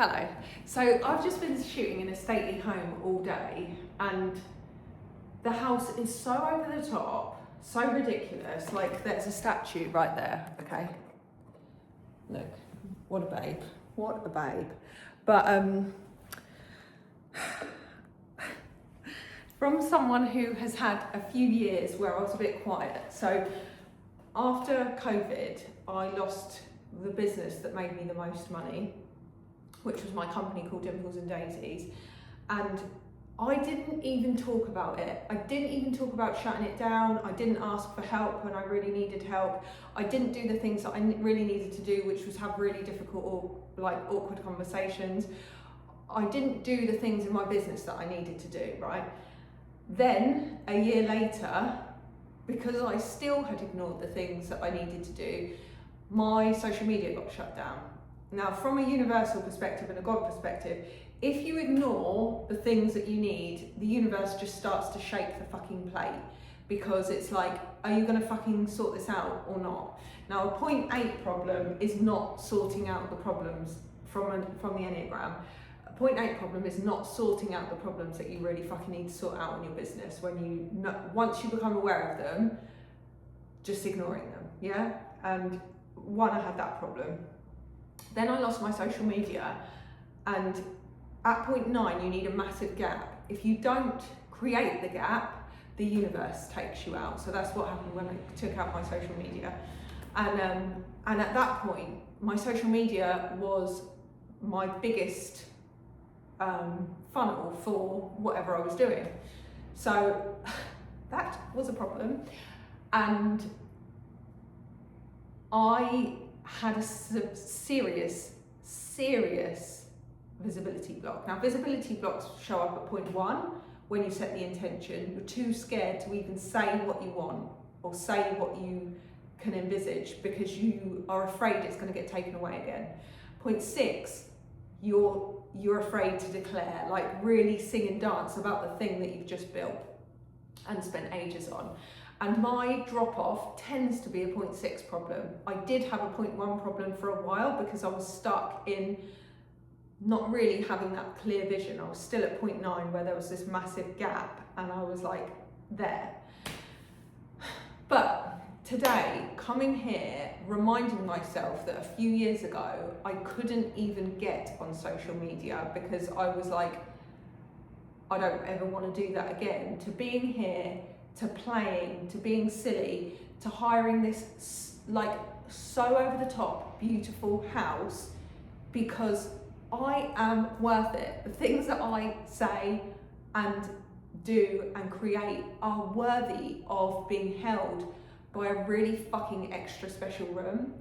Hello. So I've just been shooting in a stately home all day, and the house is so over the top, so ridiculous. Like, there's a statue right there, okay? Look, what a babe. What a babe. But from someone who has had a few years where I was a bit quiet. So after COVID, I lost the business that made me the most money, which was my company called Dimples and Daisies. And I didn't even talk about it. I didn't even talk about shutting it down. I didn't ask for help when I really needed help. I didn't do the things that I really needed to do, which was have really difficult or awkward conversations. I didn't do the things in my business that I needed to do, right? Then, a year later, because I still had ignored the things that I needed to do, my social media got shut down. Now, from a universal perspective and a God perspective, if you ignore the things that you need, the universe just starts to shake the fucking plate, because it's like, are you gonna fucking sort this out or not? Now, a 0.8 problem is not sorting out the problems from the Enneagram. A 0.8 problem is not sorting out the problems that you really fucking need to sort out in your business. Once you become aware of them, just ignoring them, yeah? And I had that problem. Then I lost my social media, and at 0.9 you need a massive gap. If you don't create the gap, the universe takes you out. So that's what happened when I took out my social media. And at that point, my social media was my biggest funnel for whatever I was doing. So that was a problem. And I had a serious visibility block. Now, visibility blocks show up at 0.1 when you set the intention. You're too scared to even say what you want or say what you can envisage because you are afraid it's going to get taken away again. 0.6, you're afraid to declare, like really sing and dance about the thing that you've just built and spent ages on. And my drop-off tends to be a 0.6 problem. I did have a 0.1 problem for a while because I was stuck in not really having that clear vision. I was still at 0.9 where there was this massive gap, and I was like there. But today, coming here, reminding myself that a few years ago, I couldn't even get on social media because I was like, I don't ever want to do that again. To being here, to playing, to being silly, to hiring this like so over the top beautiful house because I am worth it. The things that I say and do and create are worthy of being held by a really fucking extra special room.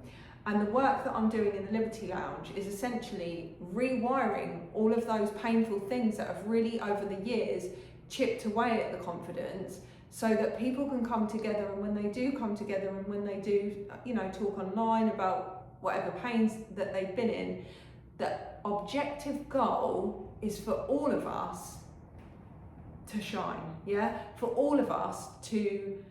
And the work that I'm doing in the Liberty Lounge is essentially rewiring all of those painful things that have really over the years chipped away at the confidence, so that people can come together, and when they do come together and when they do, talk online about whatever pains that they've been in, the objective goal is for all of us to shine, yeah? For all of us to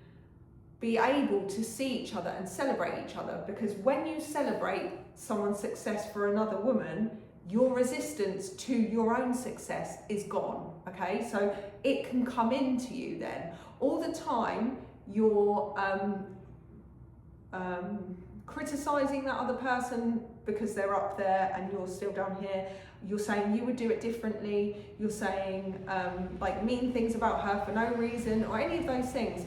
be able to see each other and celebrate each other, because when you celebrate someone's success for another woman, your resistance to your own success is gone, okay? So it can come into you then. All the time you're criticizing that other person because they're up there and you're still down here. You're saying you would do it differently. You're saying like mean things about her for no reason or any of those things.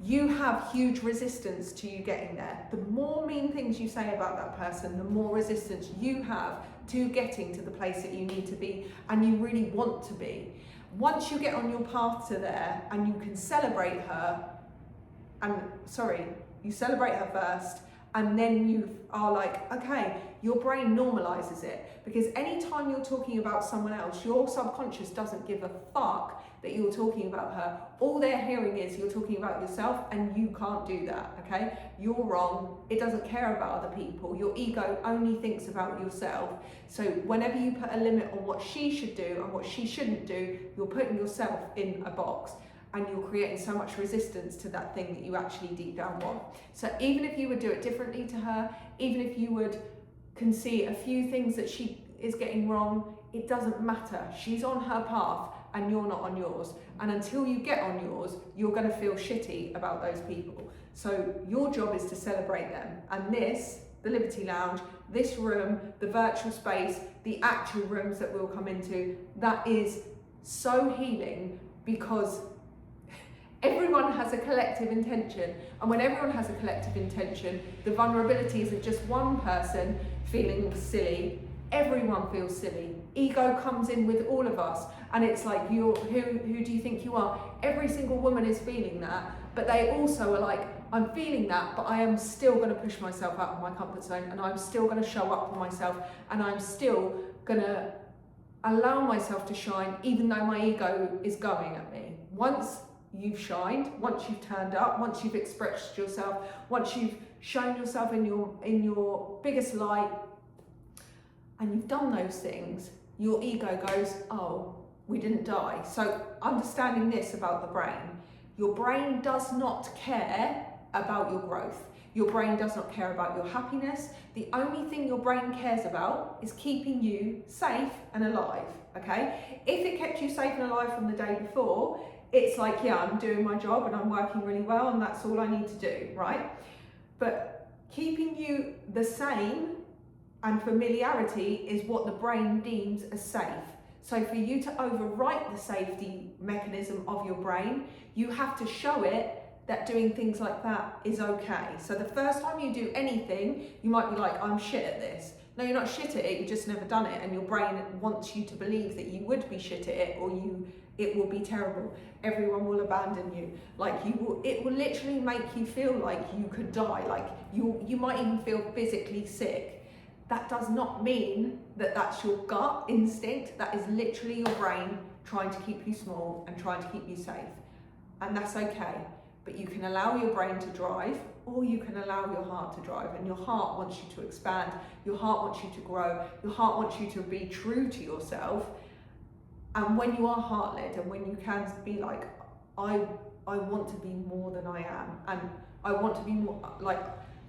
You have huge resistance to you getting there. The more mean things you say about that person, the more resistance you have to getting to the place that you need to be and you really want to be. Once you get on your path to there and you can celebrate her, you celebrate her first, and then you are like, okay, your brain normalizes it, because anytime you're talking about someone else, your subconscious doesn't give a fuck that you're talking about her. All they're hearing is you're talking about yourself, and you can't do that, okay? You're wrong. It doesn't care about other people. Your ego only thinks about yourself. So whenever you put a limit on what she should do and what she shouldn't do, you're putting yourself in a box, and you're creating so much resistance to that thing that you actually deep down want. So even if you would do it differently to her, even if you would concede a few things that she is getting wrong, it doesn't matter. She's on her path and you're not on yours. And until you get on yours, you're going to feel shitty about those people. So your job is to celebrate them. And this, the Liberty Lounge, this room, the virtual space, the actual rooms that we'll come into, that is so healing, because everyone has a collective intention. And when everyone has a collective intention, the vulnerability isn't just one person feeling silly, everyone feels silly. Ego comes in with all of us, and it's like, who do you think you are? Every single woman is feeling that, but they also are like, I'm feeling that, but I am still going to push myself out of my comfort zone, and I'm still going to show up for myself, and I'm still going to allow myself to shine, even though my ego is going at me. Once you've shined, once you've turned up, once you've expressed yourself, once you've shown yourself in your biggest light, and you've done those things, your ego goes, oh, we didn't die. So understanding this about the brain, your brain does not care about your growth. Your brain does not care about your happiness. The only thing your brain cares about is keeping you safe and alive, okay? If it kept you safe and alive from the day before, it's like, yeah, I'm doing my job and I'm working really well and that's all I need to do, right? But keeping you the same and familiarity is what the brain deems as safe. So for you to overwrite the safety mechanism of your brain, you have to show it that doing things like that is okay. So the first time you do anything, you might be like, I'm shit at this. No, you're not shit at it, you've just never done it, and your brain wants you to believe that you would be shit at it, or it will be terrible. Everyone will abandon you. Like it will literally make you feel like you could die. Like you might even feel physically sick. That does not mean that that's your gut instinct. That is literally your brain trying to keep you small and trying to keep you safe. And that's okay. But you can allow your brain to drive, or you can allow your heart to drive. And your heart wants you to expand. Your heart wants you to grow. Your heart wants you to be true to yourself. And when you are heart-led, and when you can be like, I want to be more than I am, and I want to be more, like,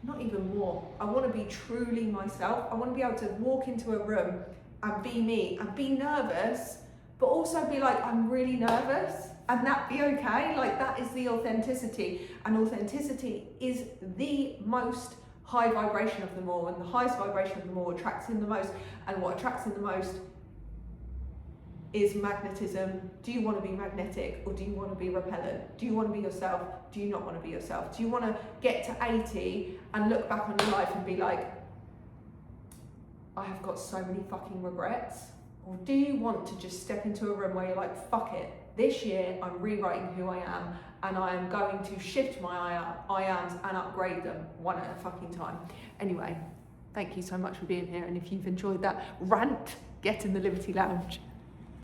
not even more, I want to be truly myself. I want to be able to walk into a room and be me and be nervous, but also be like, I'm really nervous, and that be okay. Like, that is the authenticity, and authenticity is the most high vibration of them all, and the highest vibration of them all attracts in the most, and what attracts in the most is magnetism. Do you want to be magnetic, or do you want to be repellent? Do you want to be yourself? Do you not want to be yourself? Do you want to get to 80 and look back on your life and be like, I have got so many fucking regrets? Or do you want to just step into a room where you're like, fuck it, this year I'm rewriting who I am, and I am going to shift my I ams and upgrade them one at a fucking time. Anyway, thank you so much for being here, and if you've enjoyed that rant, get in the Liberty Lounge.